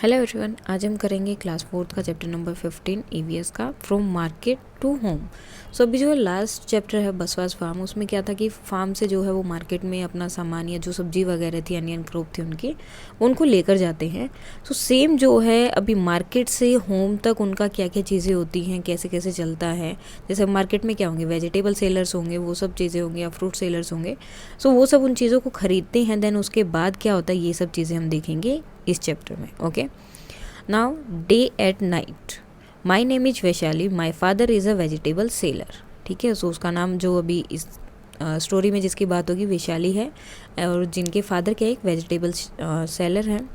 Hello everyone, आज हम करेंगे क्लास 4th का चैप्टर नंबर 15 ईवीएस का फ्रॉम मार्केट टू होम। सो अभी जो है लास्ट चैप्टर है बसवास फार्म, उसमें क्या था कि फार्म से जो है वो मार्केट में अपना सामान या जो सब्जी वगैरह थी, अनियन क्रॉप थी उनकी, उनको लेकर जाते हैं। सो सेम जो है अभी मार्केट से होम तक उनका क्या क्या चीज़ें होती हैं, कैसे कैसे चलता है। जैसे मार्केट में क्या होंगे, वेजिटेबल सेलर्स होंगे, वो सब चीज़ें होंगी, या फ्रूट सेलर्स होंगे। सो वो सब उन चीज़ों को ख़रीदते हैं। देन उसके बाद क्या होता है, ये सब चीज़ें हम देखेंगे इस चैप्टर में। Okay, now day at night. My name is Vaishali, my father is a vegetable seller. ठीक है, सो उसका नाम जो अभी इस स्टोरी में जिसकी बात होगी वैशाली है, और जिनके फादर क्या एक वेजिटेबल सेलर हैं।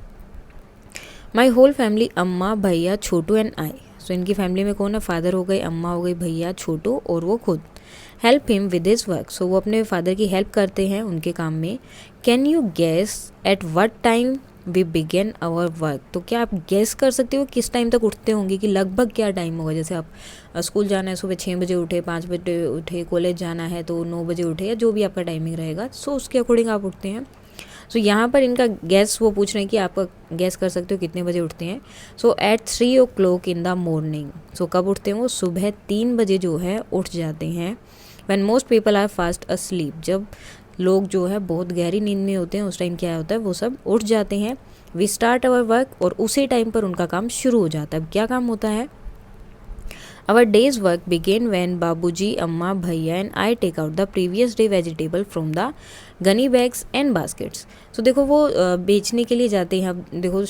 माई होल फैमिली, अम्मा, भैया, छोटू एंड आई। सो इनकी फैमिली में कौन है, फादर हो गए, अम्मा हो गई, भैया, छोटू और वो खुद। Help him with his work. So वो अपने फादर की हेल्प करते हैं उनके काम में। Can you guess at what time we begin our work. तो क्या आप गेस कर सकते हो किस टाइम तक उठते होंगे, कि लगभग क्या टाइम होगा। जैसे आप स्कूल जाना है, सुबह 6 बजे उठे, 5 बजे उठे, कॉलेज जाना है तो 9 बजे उठे, या जो भी आपका टाइमिंग रहेगा, सो उसके अकॉर्डिंग आप उठते हैं। सो यहाँ पर इनका गैस वो पूछ रहे हैं कि आप गैस कर सकते हो कितने बजे उठते हैं। So at 3 o'clock in the morning. So कब उठते हैं वो, सुबह 3 बजे जो है उठ जाते हैं। When most people are fast asleep. जब लोग जो है बहुत गहरी नींद में होते हैं, उस टाइम क्या होता है, वो सब उठ जाते हैं। We start our work. और उसी टाइम पर उनका काम शुरू हो जाता है। अब क्या काम होता है, Our day's work began when Babuji, Amma, Bhaiya and I take out the previous day vegetable from the gunny bags and baskets. So देखो वो बेचने के लिए जाते हैं। अब देखो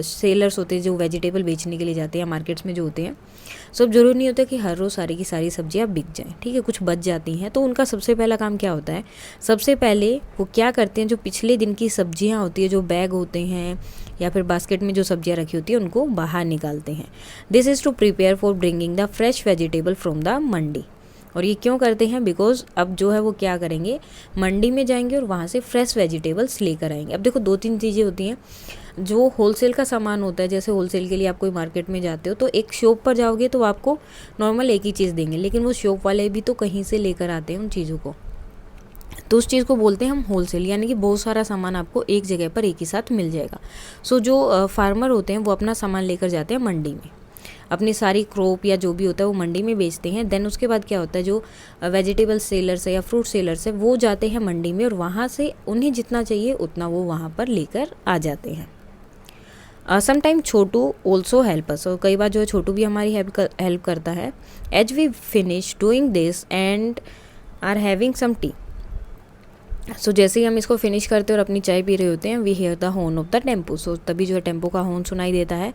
सेलर्स होते हैं जो वेजिटेबल बेचने के लिए जाते हैं मार्केट्स में जो होते हैं। सो अब जरूरी नहीं होता कि हर रोज़ सारी की सारी सब्जियां बिक जाएं, ठीक है, कुछ बच जाती हैं। तो उनका सबसे पहला काम क्या होता है, सबसे पहले वो क्या करते हैं, जो पिछले दिन की सब्जियां होती है, जो बैग होते हैं या फिर बास्केट में जो सब्जियां रखी होती है, उनको बाहर निकालते हैं। This is to prepare for bringing the fresh vegetable from the mandi. और ये क्यों करते हैं, बिकॉज अब जो है वो क्या करेंगे, मंडी में जाएंगे और वहाँ से फ्रेश वेजिटेबल्स लेकर आएंगे। अब देखो 2-3 चीज़ें होती हैं। जो होलसेल का सामान होता है, जैसे होलसेल के लिए आप कोई मार्केट में जाते हो तो एक शॉप पर जाओगे तो आपको नॉर्मल एक ही चीज़ देंगे, लेकिन वो शॉप वाले भी तो कहीं से लेकर आते हैं उन चीज़ों को। तो उस चीज़ को बोलते हैं हम होलसेल, यानी कि बहुत सारा सामान आपको एक जगह पर एक ही साथ मिल जाएगा। सो जो फार्मर होते हैं वो अपना सामान लेकर जाते हैं मंडी में, अपनी सारी क्रॉप या जो भी होता है वो मंडी में बेचते हैं। देन उसके बाद क्या होता है, जो वेजिटेबल सेलर्स है या फ्रूट सेलर्स है वो जाते हैं मंडी में, और वहाँ से उन्हें जितना चाहिए उतना वो वहाँ पर लेकर आ जाते हैं। समटाइम छोटू ऑल्सो हेल्प अस। और कई बार जो है छोटू भी हमारी हेल्प करता है। As we finish doing this and are having some tea. So जैसे ही हम इसको फिनिश करते हैं और अपनी चाय पी रहे होते हैं, we hear the horn of the tempo. So तभी जो है टेम्पो का हॉर्न सुनाई देता है।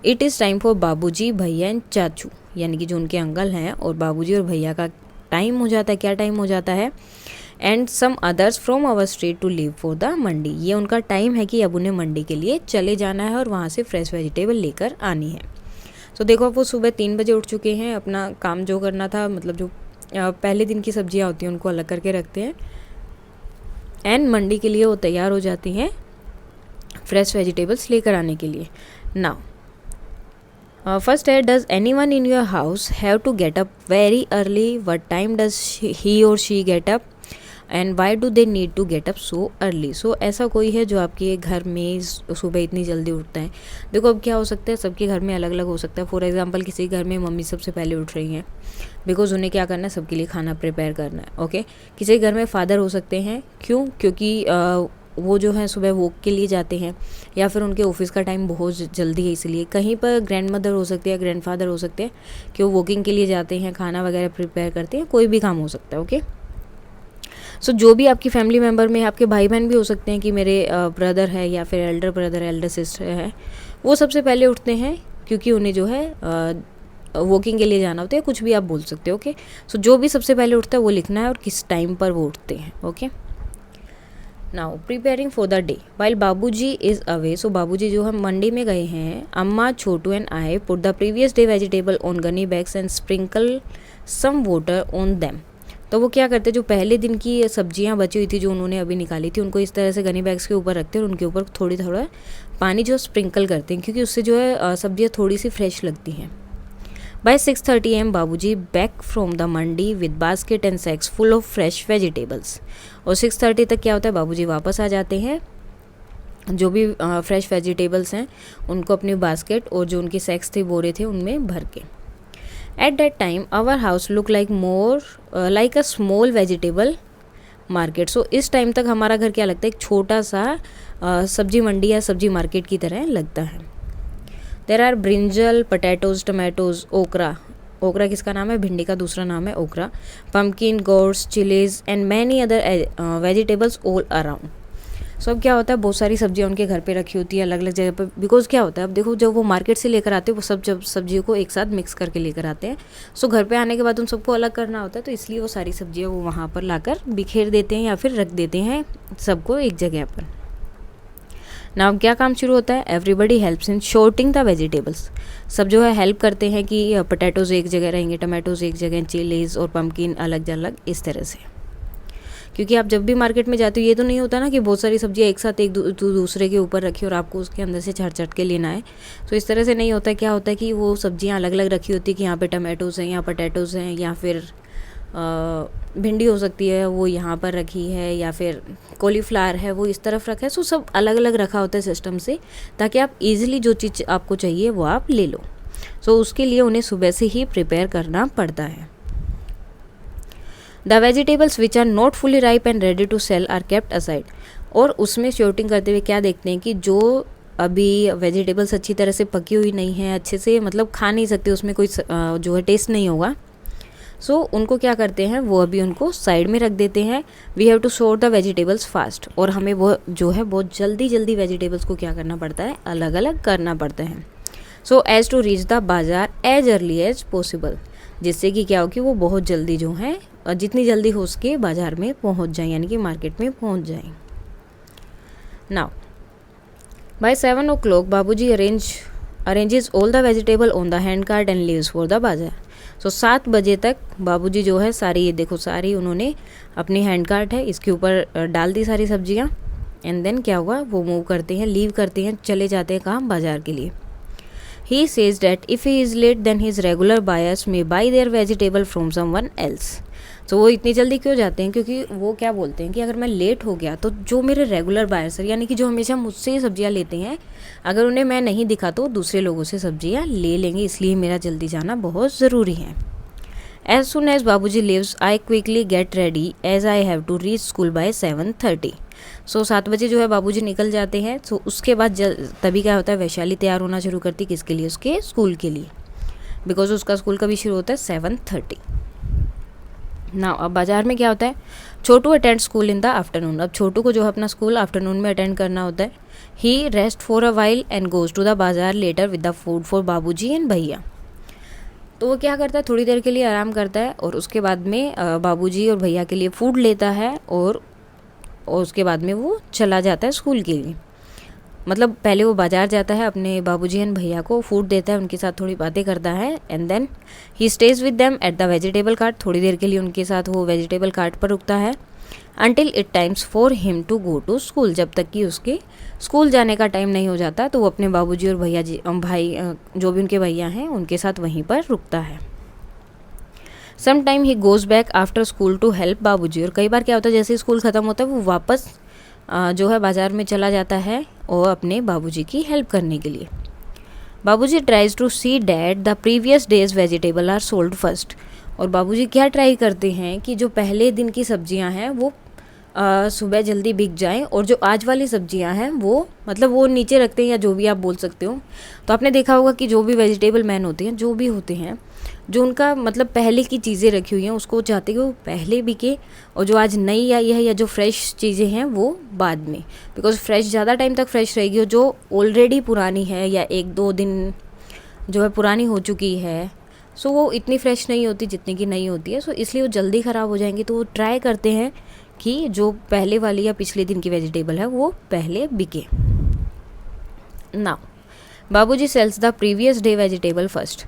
इट इज़ टाइम फॉर बाबूजी, भैया एंड चाचू, यानी कि जो उनके अंकल हैं, और बाबूजी और भैया का टाइम हो जाता है। क्या टाइम हो जाता है, and some others from our street to leave for the mandi. ये उनका टाइम है कि अब उन्हें मंडी के लिए चले जाना है और वहाँ से फ्रेश वेजिटेबल लेकर आनी है। सो देखो अब वो सुबह 3 बजे उठ चुके हैं। अपना काम जो करना था, मतलब जो पहले दिन की सब्जियाँ होती हैं उनको अलग करके रखते हैं, एंड मंडी के लिए वो तैयार हो जाती हैं फ्रेश वेजिटेबल्स लेकर आने के लिए। नाउ फर्स्ट है, does anyone in your house have to get up very early. What time does he or she get up and why do they need to get up so early. So ऐसा कोई है जो आपके घर में सुबह इतनी जल्दी उठता है। देखो अब क्या हो सकता है, सबके घर में अलग अलग हो सकता है। फॉर एग्जांपल किसी घर में मम्मी सबसे पहले उठ रही हैं, बिकॉज उन्हें क्या करना है, सबके लिए खाना प्रिपेयर करना है। ओके, किसी घर में फादर हो सकते हैं, क्यों, क्योंकि वो जो है सुबह वॉक के लिए जाते हैं, या फिर उनके ऑफिस का टाइम बहुत जल्दी है इसलिए। कहीं पर ग्रैंड मदर हो सकती है, ग्रैंड फादर हो सकते हैं कि वो वॉकिंग के लिए जाते हैं, खाना वगैरह प्रिपेयर करते हैं, कोई भी काम हो सकता है। ओके, सो जो भी आपकी फैमिली मेम्बर में, आपके भाई बहन भी हो सकते हैं, कि मेरे ब्रदर है या फिर एल्डर ब्रदर, एल्डर सिस्टर है, वो सबसे पहले उठते हैं क्योंकि उन्हें जो है वॉकिंग के लिए जाना होता है। कुछ भी आप बोल सकते हो। ओके, सो जो भी सबसे पहले उठता है वो लिखना है और किस टाइम पर वो उठते हैं। Okay, now preparing for the day while Babuji is away. So Babuji जो है मंडी में गए हैं। Amma, Chhotu and I put the previous day vegetable on gunny bags and sprinkle some water on them. तो वो क्या करते, जो पहले दिन की सब्जियां बची हुई थी जो उन्होंने अभी निकाली थी, उनको इस तरह से गनी बैग्स के ऊपर रखते हैं और उनके ऊपर थोड़ा पानी जो स्प्रिंकल करते हैं, क्योंकि उससे जो है सब्जियां थोड़ी सी फ्रेश लगती हैं। By 6:30 AM Babuji back from the mandi with basket and sacks full of fresh vegetables. और 6:30 तक क्या होता है, बाबूजी वापस आ जाते हैं जो भी फ्रेश वेजिटेबल्स हैं उनको अपनी बास्केट और जो उनकी सैक्स थे बोरे थे उनमें भर के। At that time our house look like more like a small vegetable market. So इस टाइम तक हमारा घर क्या लगता है, एक छोटा सा सब्जी मंडी या सब्जी मार्केट की तरह लगता है। There are brinjal, potatoes, tomatoes, okra, okra किसका नाम है, भिंडी का दूसरा नाम है okra, pumpkin, gourds, chillies and many other vegetables all around. So अब क्या होता है, बहुत सारी सब्जियां उनके घर पे रखी होती है अलग अलग जगह पे, बिकॉज क्या होता है, अब देखो जब वो मार्केट से लेकर आते हैं वो सब जब सब्जियों को एक साथ मिक्स करके लेकर आते हैं। सो घर पे आने के बाद उन सबको अलग करना होता है, तो इसलिए वो सारी सब्जियां वो वहाँ पर लाकर बिखेर देते हैं या फिर रख देते हैं सबको एक जगह पर। ना अब क्या काम शुरू होता है, everybody helps in sorting the vegetables. सब जो है हेल्प करते हैं कि पोटैटोज़ एक जगह रहेंगे, टमाटोज़ एक जगह, चिलीज़ और पम्पकिन अलग अलग, इस तरह से। क्योंकि आप जब भी मार्केट में जाते हो ये तो नहीं होता ना कि बहुत सारी सब्जियां एक साथ एक दूसरे के ऊपर रखी और आपको उसके अंदर से छाट छाट के लेना है। तो इस तरह से नहीं होता। क्या होता है कि वो सब्जियां अलग अलग रखी होती है कि यहाँ पे टमाटोज़ हैं, यहाँ पोटैटोज़ हैं, या फिर भिंडी हो सकती है वो यहाँ पर रखी है, या फिर कॉलीफ्लावर है वो इस तरफ रखा है। सो सब अलग अलग रखा होता है सिस्टम से, ताकि आप इजीली जो चीज़ आपको चाहिए वो आप ले लो। सो उसके लिए उन्हें सुबह से ही प्रिपेयर करना पड़ता है। The vegetables which are not fully ripe and ready to sell are kept aside. और उसमें शॉर्टिंग करते हुए क्या देखते हैं कि जो अभी वेजिटेबल्स अच्छी तरह से पकी हुई नहीं है, अच्छे से मतलब खा नहीं सकते, उसमें कोई जो है टेस्ट नहीं होगा, सो उनको क्या करते हैं वो अभी उनको साइड में रख देते हैं। We have to sort the vegetables fast. और हमें वो जो है बहुत जल्दी जल्दी वेजिटेबल्स को क्या करना पड़ता है, अलग अलग करना पड़ता है। So as to reach the bazaar as early as possible, जिससे कि क्या हो कि वो बहुत जल्दी जो है जितनी जल्दी हो सके बाज़ार में पहुंच जाए, यानी कि मार्केट में पहुंच जाए। नाउ बाय 7 o'clock बाबूजी arranges all the vegetable on the hand cart and leaves for the बाज़ार। सो 7 बजे तक बाबूजी जो है सारी, ये देखो सारी उन्होंने अपनी हैंड कार्ट है इसके ऊपर डाल दी सारी सब्जियां। एंड देन क्या हुआ, वो मूव करते हैं, लीव करते हैं, चले जाते हैं कहाँ, बाज़ार के लिए। He says that if he is late then his regular buyers may buy their vegetable from someone else. तो वो इतनी जल्दी क्यों जाते हैं, क्योंकि वो क्या बोलते हैं कि अगर मैं लेट हो गया तो जो मेरे रेगुलर बायर्स हैं, यानी कि जो हमेशा मुझसे सब्जियां लेते हैं, अगर उन्हें मैं नहीं दिखा तो दूसरे लोगों से सब्जियां ले लेंगे, इसलिए मेरा जल्दी जाना बहुत ज़रूरी है। As soon as Babuji leaves I quickly get ready as I have to reach school by 7:30। So 7 बजे जो है बाबूजी निकल जाते हैं। सो उसके बाद तभी क्या होता है, वैशाली तैयार होना शुरू करती, किसके लिए, उसके स्कूल के लिए, बिकॉज उसका स्कूल कभी शुरू होता है 7:30 ना। अब बाज़ार में क्या होता है, Chhotu attend school in the afternoon. अब छोटू को जो है अपना स्कूल आफ्टरनून में अटेंड करना होता है। He rest for a while and goes to the bazaar later with the food for Babuji and Bhaiya. तो वो क्या करता है, थोड़ी देर के लिए आराम करता है और उसके बाद में बाबूजी और भैया के लिए फ़ूड लेता है, और उसके बाद में वो चला जाता है स्कूल के लिए। मतलब पहले वो बाज़ार जाता है, अपने बाबूजी एंड भैया को फूड देता है, उनके साथ थोड़ी बातें करता है, and then he stays with them at the vegetable cart. थोड़ी देर के लिए उनके साथ वो वेजिटेबल कार्ट पर रुकता है, until it times for him to go to school. जब तक कि उसके स्कूल जाने का टाइम नहीं हो जाता, तो वो अपने बाबूजी और भैया जी भाई जो भी उनके भैया हैं उनके साथ वहीं पर रुकता है। Some time he goes back after school to help Babuji. और कई बार क्या होता है, जैसे स्कूल ख़त्म होता है वो वापस जो है बाज़ार में चला जाता है और अपने बाबूजी की हेल्प करने के लिए। Babuji tries to see that the previous days vegetable are sold first. और बाबूजी क्या ट्राई करते हैं कि जो पहले दिन की सब्जियां हैं वो सुबह जल्दी बिक जाएं, और जो आज वाली सब्जियां हैं वो मतलब वो नीचे रखते हैं, या जो भी आप बोल सकते हो। तो आपने देखा होगा कि जो भी वेजिटेबल मैन होते हैं, जो भी होते हैं, जो उनका मतलब पहले की चीज़ें रखी हुई हैं उसको चाहते हैं कि वो पहले बिके, और जो आज नई आई है या जो फ्रेश चीज़ें हैं वो बाद में, बिकॉज फ्रेश ज़्यादा टाइम तक फ्रेश रहेगी, और जो ऑलरेडी पुरानी है या 1-2 दिन जो है पुरानी हो चुकी है, सो वो इतनी फ्रेश नहीं होती जितनी की नहीं होती है। सो इसलिए वो जल्दी ख़राब हो जाएंगी। तो वो ट्राई करते हैं कि जो पहले वाली या पिछले दिन की वेजिटेबल है वो पहले बिके। Now Babuji sells the previous day vegetable first.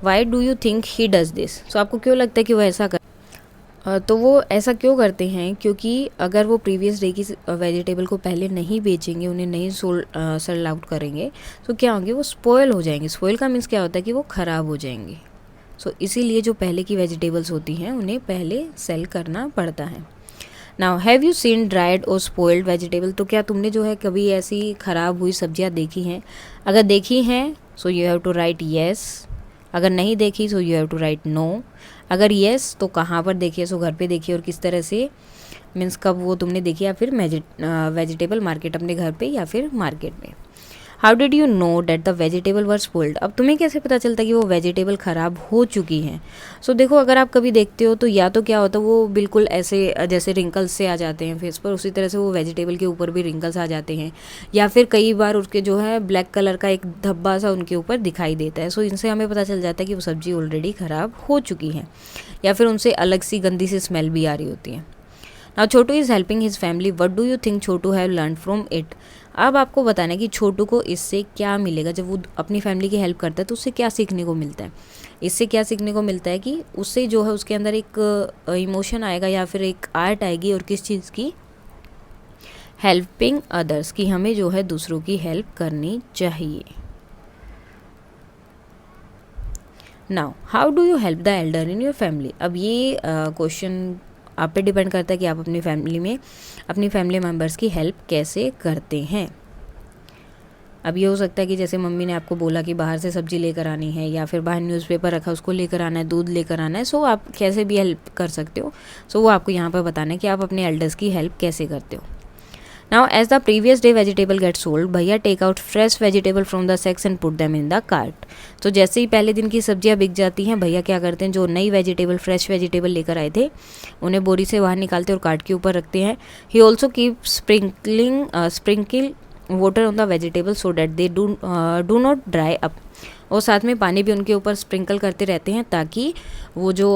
Why do you think he does this. So आपको क्यों लगता है कि वो ऐसा तो वो ऐसा क्यों करते हैं, क्योंकि अगर वो प्रीवियस डे की वेजिटेबल को पहले नहीं बेचेंगे, उन्हें नहीं सेल आउट करेंगे, तो क्या होंगे, वो स्पॉयल हो जाएंगे। स्पॉयल का मीन्स क्या होता है कि वो ख़राब हो जाएंगे। सो इसीलिए जो पहले की वेजिटेबल्स होती हैं उन्हें पहले सेल करना पड़ता है। Now have you seen dried और स्पॉइल्ड वेजिटेबल, तो क्या तुमने जो है कभी ऐसी ख़राब हुई सब्जियां देखी हैं? अगर देखी हैं so you have to write yes, अगर नहीं देखी so you have to write no. अगर येस तो कहाँ पर देखी है, सो घर पे देखी और किस तरह से, मीन्स कब वो तुमने देखी, या फिर वेजिटेबल मार्केट अपने घर पे या फिर मार्केट में। How did you know that the vegetable were spoiled, अब तुम्हें कैसे पता चलता है कि वो वेजिटेबल ख़राब हो चुकी हैं? सो देखो, अगर आप कभी देखते हो तो या तो क्या होता है वो बिल्कुल ऐसे जैसे रिंकल्स से आ जाते हैं फेस पर, उसी तरह से वो वेजिटेबल के ऊपर भी रिंकल्स आ जाते हैं, या फिर कई बार उसके जो है ब्लैक कलर का एक धब्बा सा उनके ऊपर दिखाई देता है। सो इनसे हमें पता चल जाता है कि वो सब्ज़ी ऑलरेडी ख़राब हो चुकी है, या फिर उनसे अलग सी गंदी सी स्मेल भी आ रही होती है। Now Chhotu is helping his family, what do you think Chhotu have learn from it, अब आपको बताना है कि छोटू को इससे क्या मिलेगा। जब वो अपनी फैमिली की हेल्प करता है तो उससे क्या सीखने को मिलता है? इससे क्या सीखने को मिलता है कि उससे जो है उसके अंदर एक इमोशन आएगा या फिर एक आर्ट आएगी, और किस चीज़ की? हेल्पिंग अदर्स, कि हमें जो है दूसरों की हेल्प करनी चाहिए। Now how do you help the Elder in your family, अब ये क्वेश्चन आप पे डिपेंड करता है कि आप अपनी फैमिली में अपनी फैमिली मेम्बर्स की हेल्प कैसे करते हैं। अब ये हो सकता है कि जैसे मम्मी ने आपको बोला कि बाहर से सब्जी लेकर आनी है, या फिर बाहर न्यूज़पेपर रखा उसको लेकर आना है, दूध लेकर आना है, सो आप कैसे भी हेल्प कर सकते हो। सो वो आपको यहाँ पर बताना है कि आप अपने एल्डर्स की हेल्प कैसे करते हो। Now as the previous day vegetable get sold, Bhaiya take out fresh vegetable from the sacks and put them in the cart, तो जैसे ही पहले दिन की सब्जियां बिक जाती हैं, भैया क्या करते हैं, जो नई वेजिटेबल फ्रेश वेजिटेबल लेकर आए थे उन्हें बोरी से बाहर निकालते और कार्ट के ऊपर रखते हैं। He also keep sprinkle water on the vegetable so that they do not dry up, और साथ में पानी भी उनके ऊपर स्प्रिंकल करते रहते हैं ताकि वो जो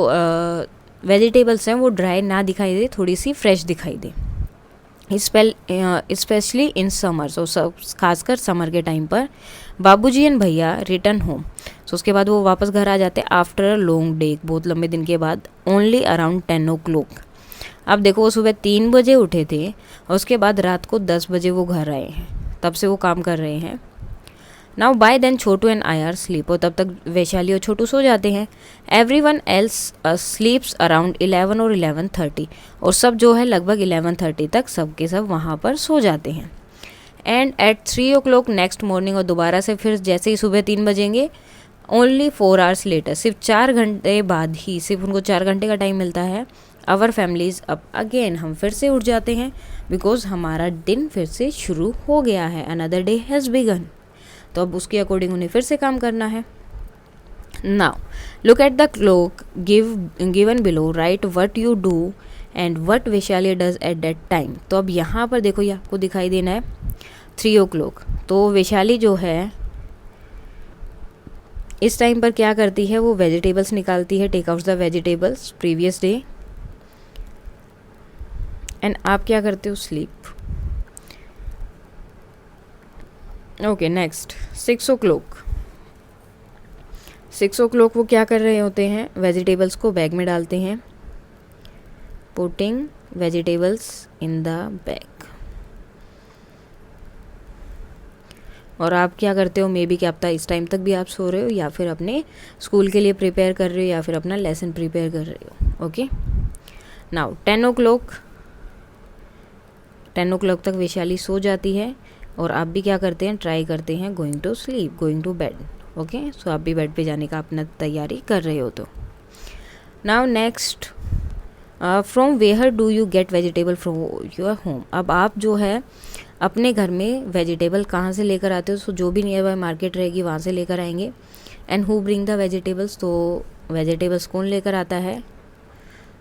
वेजिटेबल्स हैं वो ड्राई ना दिखाई दे, थोड़ी सी फ्रेश दिखाई दे, स्पेशली इन समर, सो सब खासकर समर के टाइम पर। बाबूजी एंड भैया रिटर्न होम, सो उसके बाद वो वापस घर आ जाते हैं आफ्टर अ लॉन्ग डे, बहुत लंबे दिन के बाद, ओनली अराउंड 10 o'clock। अब देखो वो सुबह 3 बजे उठे थे और उसके बाद रात को 10 बजे वो घर आए हैं, तब से वो काम कर रहे हैं। Now by then Chhotu and I are sleep, और तब तक वैशाली और छोटू सो जाते हैं। एवरीवन एल्स स्लीप्स अराउंड 11 और 11:30, और सब जो है लगभग 11:30 तक सब के सब वहाँ पर सो जाते हैं। And eight 3 o'clock next morning, और दोबारा से फिर जैसे ही सुबह 3 बजेंगे, ओनली 4 hours लेटर, सिर्फ 4 घंटे बाद ही, सिर्फ उनको 4 घंटे का टाइम मिलता है, आवर फैमिलीज अप अगेन, हम फिर से उठ जाते हैं, बिकॉज हमारा दिन फिर से शुरू हो गया है, अनदर डे हैज़ बिगन, तो अब उसके अकॉर्डिंग उन्हें फिर से काम करना है। Now look at the clock given below, right what you do and what Vaishali does eight that time, तो अब यहाँ पर देखो ये आपको दिखाई देना है 3 o'clock, तो वैशाली जो है इस टाइम पर क्या करती है, वो वेजिटेबल्स निकालती है, take out the vegetables previous day, and आप क्या करते हो, sleep. Okay next 6 o'clock, 6 o'clock वो क्या कर रहे होते हैं, वेजिटेबल्स को बैग में डालते हैं, putting vegetables in the bag. और आप क्या करते हो, मे बी क्या पता इस टाइम तक भी आप सो रहे हो, या फिर अपने स्कूल के लिए प्रिपेयर कर रहे हो, या फिर अपना लेसन प्रिपेयर कर रहे हो। ओके नाउ 10 o'clock, 10 o'clock तक वैशाली सो जाती है, और आप भी क्या करते हैं, ट्राई करते हैं going to sleep, going to bed. Okay so आप भी बेड पे जाने का अपना तैयारी कर रहे हो। तो now next from where do you get vegetable from your home, अब आप जो है अपने घर में वेजिटेबल कहाँ से लेकर आते हो, सो जो भी नियर बाय मार्केट रहेगी वहाँ से लेकर आएंगे। And who bring the vegetables, तो वेजिटेबल्स कौन लेकर आता है,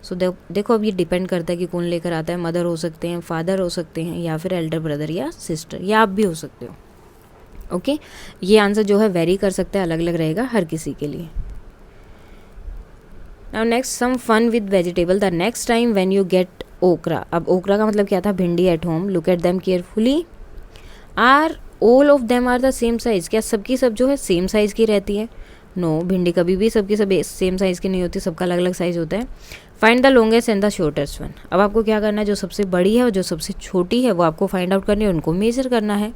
सो देखो अब ये डिपेंड करता है कि कौन लेकर आता है, मदर हो सकते हैं, फादर हो सकते हैं, या फिर एल्डर ब्रदर या सिस्टर, या आप भी हो सकते हो। ओके ये आंसर जो है वेरी कर सकता है, अलग अलग रहेगा हर किसी के लिए। Now next some fun with vegetable, the next time when you get okra, अब ओकरा का मतलब क्या था, bhindi at home, look at them carefully, are all of them are the same size, क्या सबकी सब जो है सेम साइज़ की रहती है, नो भिंडी कभी भी सबकी सब सेम साइज़ की नहीं होती, सबका अलग अलग साइज़ होता है। Find the longest and the shortest one, अब आपको क्या करना है, जो सबसे बड़ी है और जो सबसे छोटी है वो आपको फाइंड आउट करनी है, उनको मेजर करना है।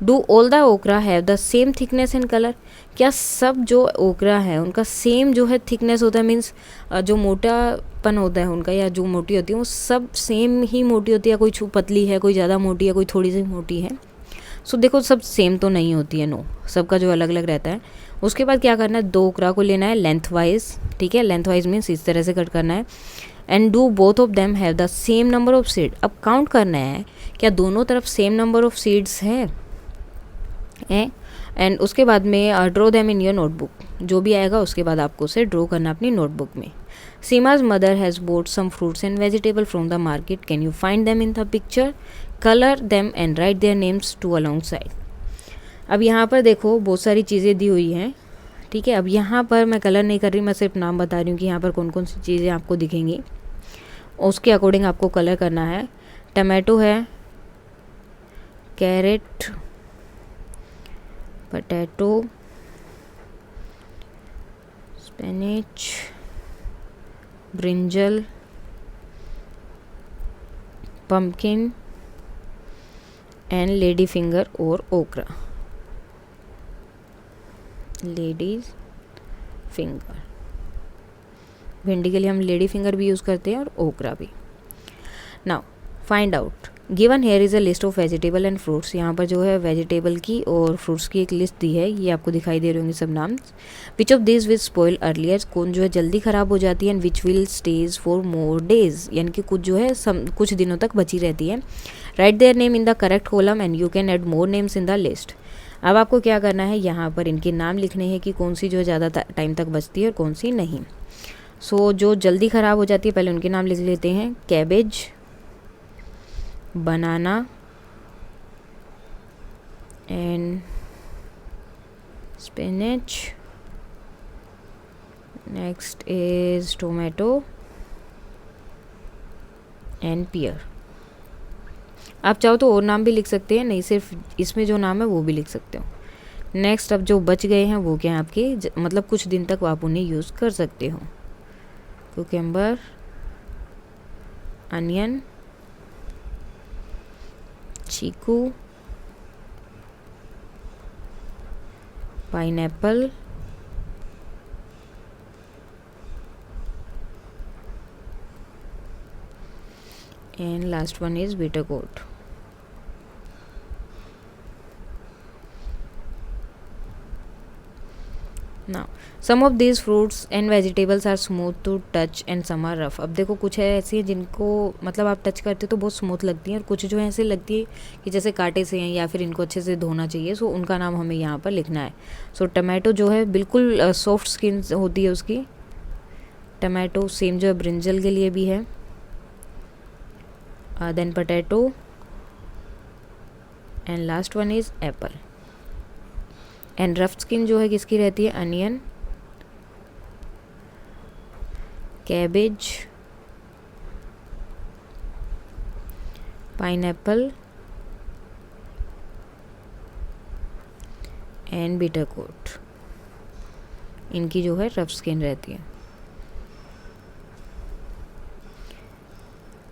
डू ऑल द ओकरा have the same thickness and colour, क्या सब जो ओकरा है उनका सेम जो है थिकनेस होता है, मीन्स जो मोटापन होता है उनका या जो मोटी होती है वो सब सेम ही मोटी होती है, कोई पतली है, कोई ज़्यादा मोटी है, कोई थोड़ी सी मोटी है। सो देखो सब सेम तो नहीं होती है, नो, सबका जो अलग अलग रहता है। उसके बाद क्या करना है, 2 ओकरा को लेना है लेंथ वाइज, ठीक है, लेंथ वाइज मीन्स इस तरह से कट करना है। And do both of them have the same number of seed, अब काउंट करना है क्या दोनों तरफ सेम नंबर ऑफ सीड्स है। एंड उसके बाद में draw them in your notebook, जो भी आएगा उसके बाद आपको उसे ड्रॉ करना अपनी नोटबुक में। Seema's mother has bought some fruits and vegetable from the market, can you find them in the picture, colour them and write their names to alongside. अब यहाँ पर देखो बहुत सारी चीज़ें दी हुई हैं, ठीक है। अब यहाँ पर मैं कलर नहीं कर रही, मैं सिर्फ नाम बता रही हूँ कि यहाँ पर कौन कौन सी चीज़ें आपको दिखेंगी, उसके अकॉर्डिंग आपको कलर करना है। टमाटो है, carrot, potato, spinach, brinjal, pumpkin and lady finger और ओकरा, लेडीज फिंगर। भिंडी के लिए हम लेडी फिंगर भी यूज़ करते हैं और ओकरा भी। Now find out, given here is a list of vegetable and fruits, यहाँ पर जो है वेजिटेबल की और फ्रूट्स की एक लिस्ट दी है, ये आपको दिखाई दे रहे होंगे सब नाम। Which of this will spoil earlier, कौन जो है जल्दी ख़राब हो जाती है, and which will stage for more days, यानी कि कुछ जो है कुछ दिनों तक बची रहती है। Right their name in the correct column and you can add more names in the list. अब आपको क्या करना है, यहाँ पर इनके नाम लिखने हैं कि कौन सी जो है ज़्यादा टाइम तक बचती है और कौन सी नहीं। सो जो जल्दी ख़राब हो जाती है पहले उनके नाम लिख लेते हैं, cabbage, banana and spinach, next is tomato and pear. आप चाहो तो और नाम भी लिख सकते हैं, नहीं सिर्फ इसमें जो नाम है वो भी लिख सकते हो। नेक्स्ट अब जो बच गए हैं वो क्या है आपके, मतलब कुछ दिन तक आप उन्हें यूज़ कर सकते हो। Cucumber, onion, chikoo, pineapple, and last one is bitter gourd. Now some of these fruits and vegetables are smooth to touch and some are rough. अब देखो कुछ है ऐसी है जिनको मतलब आप टच करते हो तो बहुत स्मूथ लगती हैं और कुछ जो है ऐसे लगती है कि जैसे कांटे से हैं या फिर इनको अच्छे से धोना चाहिए। सो उनका नाम हमें यहाँ पर लिखना है। सो टमाटो जो है बिल्कुल सॉफ्ट स्किन होती है उसकी, टमाटो सेम जो है ब्रिंजल के लिए भी है। Then potato and last one is apple. And rough skin जो है किसकी रहती है, onion, cabbage, pineapple and bitter gourd, इनकी जो है रफ स्किन रहती है।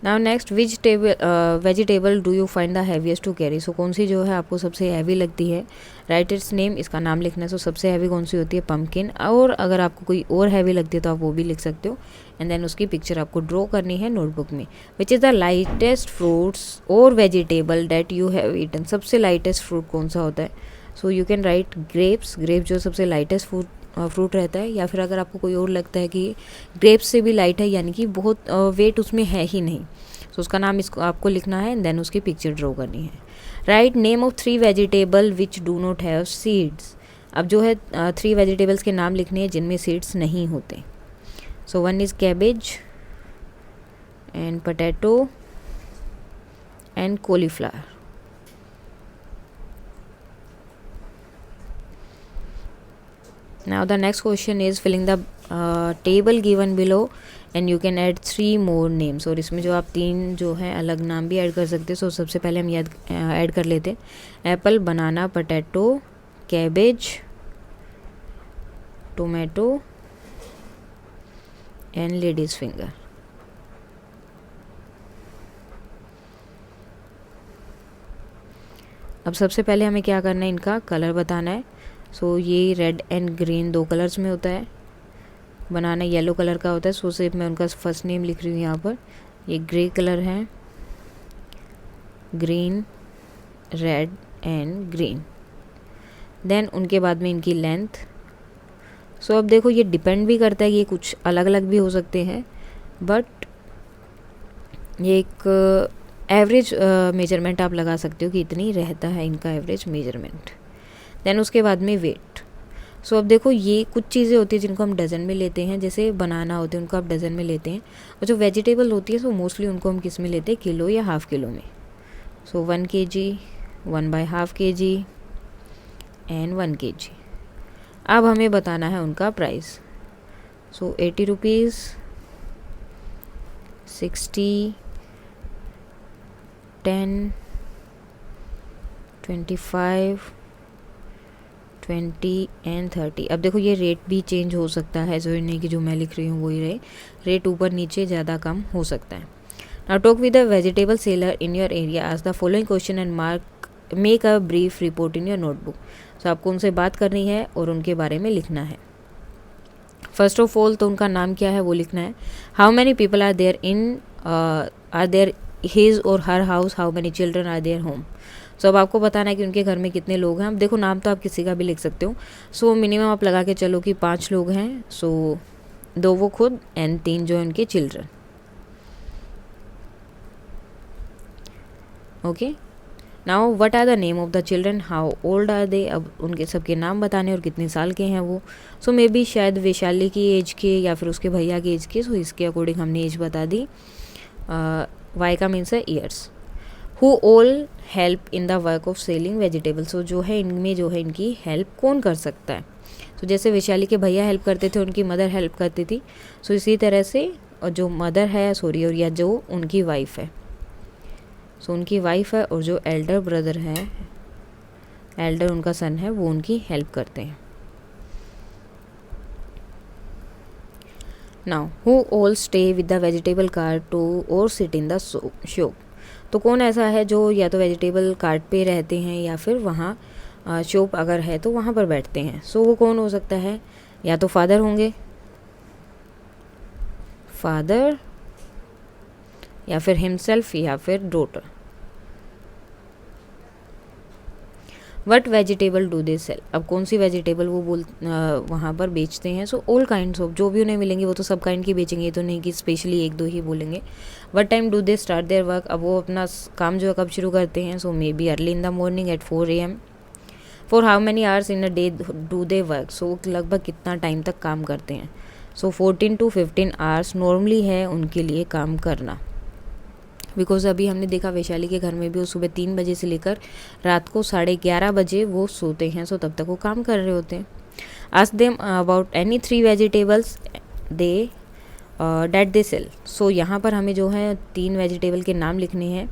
Now next vegetable do you find the heaviest to carry. So कौन सी जो है आपको सबसे हैवी लगती है, राइट इट्स नेम, इसका नाम लिखना है। सो सबसे हैवी कौन सी होती है, पम्पकिन। और अगर आपको कोई और हैवी लगती है तो आप वो भी लिख सकते हो। एंड देन उसकी पिक्चर आपको ड्रॉ करनी है नोटबुक में। Which is the lightest fruits or vegetable that you have eaten, सबसे लाइटेस्ट फ्रूट कौन सा होता है। So you can write grapes, grapes जो सबसे लाइटेस्ट फ्रूट रहता है। या फिर अगर आपको कोई और लगता है कि ग्रेप्स से भी लाइट है यानी कि बहुत वेट उसमें है ही नहीं, तो उसका नाम इसको आपको लिखना है एंड देन उसकी पिक्चर ड्रॉ करनी है। Write name of 3 vegetable which do not have seeds. अब जो है 3 वेजिटेबल्स के नाम लिखने हैं जिनमें सीड्स नहीं होते। So one is cabbage and potato and cauliflower. Now the next question is filling the table given below and you can add 3 more names। और इसमें जो आप 3 जो है अलग नाम भी ऐड कर सकते हैं। सो सबसे पहले हम याद ऐड कर लेते हैं, Apple, banana, potato, cabbage, tomato and ladies finger. अब सबसे पहले हमें क्या करना है, इनका कलर बताना है। सो ये रेड एंड ग्रीन 2 कलर्स में होता है। बनाना येलो कलर का होता है। सो सिर्फ मैं उनका फर्स्ट नेम लिख रही हूँ यहाँ पर। ये ग्रे कलर है, green, red and green. Then उनके बाद में इनकी लेंथ। सो अब देखो ये डिपेंड भी करता है, ये कुछ अलग अलग भी हो सकते हैं, बट ये एक एवरेज मेजरमेंट आप लगा सकते हो कि इतनी रहता है इनका एवरेज मेजरमेंट। देन उसके बाद में वेट। सो अब देखो ये कुछ चीज़ें होती हैं जिनको हम डज़न में लेते हैं, जैसे बनाना होते हैं उनको आप डज़न में लेते हैं, और जो वेजिटेबल होती है सो मोस्टली उनको हम किस में लेते हैं, किलो या हाफ़ किलो में। सो 1 kg, 1/2 kg एंड 1 kg। अब हमें बताना है उनका प्राइस। So 80 rupees, 60, 10, 25, 20 and 30। अब देखो ये रेट भी चेंज हो सकता है, जो नहीं कि जो मैं लिख रही हूँ वही रहे, रेट ऊपर नीचे ज़्यादा कम हो सकता है। Now talk with the vegetable seller in your area, ask the following question and make a brief report in your notebook. तो आपको उनसे बात करनी है और उनके बारे में लिखना है। फर्स्ट ऑफ ऑल तो उनका नाम क्या है वो लिखना है। How many people are there his or her house, how many children are there home. So अब आपको बताना है कि उनके घर में कितने लोग हैं। अब देखो नाम तो आप किसी का भी लिख सकते हो। सो मिनिमम आप लगा के चलो कि 5 लोग हैं। सो 2 वो खुद एंड 3 जो है उनके children. Okay, now what are the name of the children, how old are they. अब उनके सबके नाम बताने और कितने साल के हैं वो। सो मे बी शायद वैशाली की एज के या फिर उसके भैया की एज के। सो इसके अकॉर्डिंग हमने एज बता दी। वाई का मीन्स है years. Who all help in the work of selling vegetables. So जो है इनमें जो है इनकी हेल्प कौन कर सकता है। सो जैसे वैशाली के भैया हेल्प करते थे, उनकी मदर हेल्प करती थी। सो इसी तरह से और जो मदर है और या जो उनकी वाइफ है, सो उनकी वाइफ है और जो एल्डर ब्रदर है, एल्डर उनका सन है, वो उनकी हेल्प करते हैं। Now who all stay with the vegetable cart too और सिट इन द शॉप। तो कौन ऐसा है जो या तो वेजिटेबल कार्ट पे रहते हैं या फिर वहाँ शॉप अगर है तो वहाँ पर बैठते हैं। सो वो कौन हो सकता है, या तो फादर होंगे, फादर, या फिर हिमसेल्फ, या फिर daughter. What vegetable do they sell. अब कौन सी वेजिटेबल वो वहाँ पर बेचते हैं। सो ऑल काइंड्स ऑफ, जो भी उन्हें मिलेंगे वो तो सब काइंड की बेचेंगे, ये तो नहीं कि स्पेशली 1-2 ही बोलेंगे। What time do they start their work. अब वो अपना काम जो है कब शुरू करते हैं। So maybe early in the morning at 4 AM। For how many hours in a day do they work. So लगभग कितना टाइम तक काम करते हैं। सो 14 to 15 आवर्स नॉर्मली है उनके लिए काम करना। बिकॉज अभी हमने देखा वैशाली के घर में भी वो सुबह 3 बजे से लेकर रात को 11:30 बजे वो सोते हैं। सो तब तक वो काम कर रहे होते हैं। Ask them about any 3 vegetables they that they sell. So यहाँ पर हमें जो है 3 वेजिटेबल के नाम लिखने हैं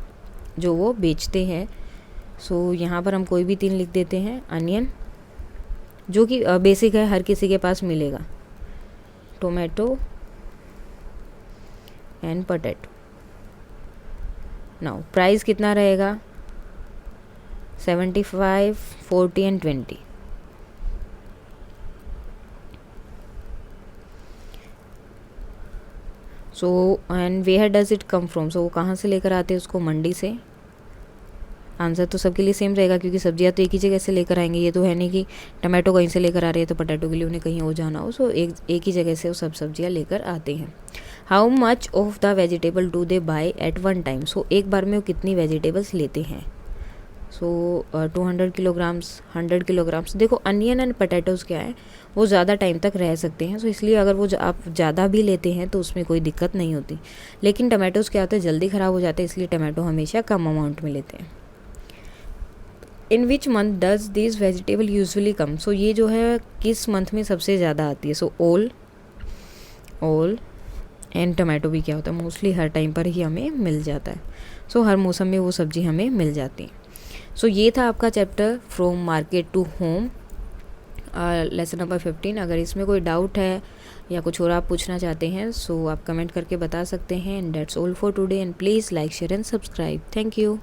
जो वो बेचते हैं। सो यहाँ पर हम कोई भी 3 लिख देते हैं। अनियन, जो कि बेसिक है, हर किसी के पास मिलेगा। Tomato and potato. Now price कितना रहेगा, 75, 40 and 20। So and where does it come from. So वो कहाँ से लेकर आते हैं उसको, मंडी से। आंसर तो सबके लिए सेम रहेगा क्योंकि सब्जियां तो एक ही जगह से लेकर आएंगे। ये तो है नहीं कि टमाटो कहीं से लेकर आ रही है तो पोटैटो के लिए उन्हें कहीं और जाना हो। सो एक ही जगह से वो सब सब्जियां लेकर आते हैं। How much of the vegetable do they buy at one time. So एक बार में वो कितनी वेजिटेबल्स लेते हैं। So 200 kilograms, 100 kilograms. देखो अनियन एंड पोटैटोज़ क्या है, वो ज़्यादा टाइम तक रह सकते हैं। सो इसलिए अगर वो आप ज़्यादा भी लेते हैं तो उसमें कोई दिक्कत नहीं होती। लेकिन टमाटोज़ क्या होता है, जल्दी ख़राब हो जाते हैं, इसलिए टमाटो हमेशा कम अमाउंट में लेते हैं। In which month does this vegetable usually come. So ये जो है किस मंथ में सबसे ज़्यादा आती है। सो ऑल एंड टमाटो भी क्या होता है, मोस्टली हर टाइम पर ही हमें मिल जाता है। सो हर मौसम में वो सब्ज़ी हमें मिल जाती है। सो ये था आपका chapter from market to home, lesson number 15। अगर इसमें कोई डाउट है या कुछ और आप पूछना चाहते हैं सो आप कमेंट करके बता सकते हैं। And that's all for today and please like share and subscribe. Thank you.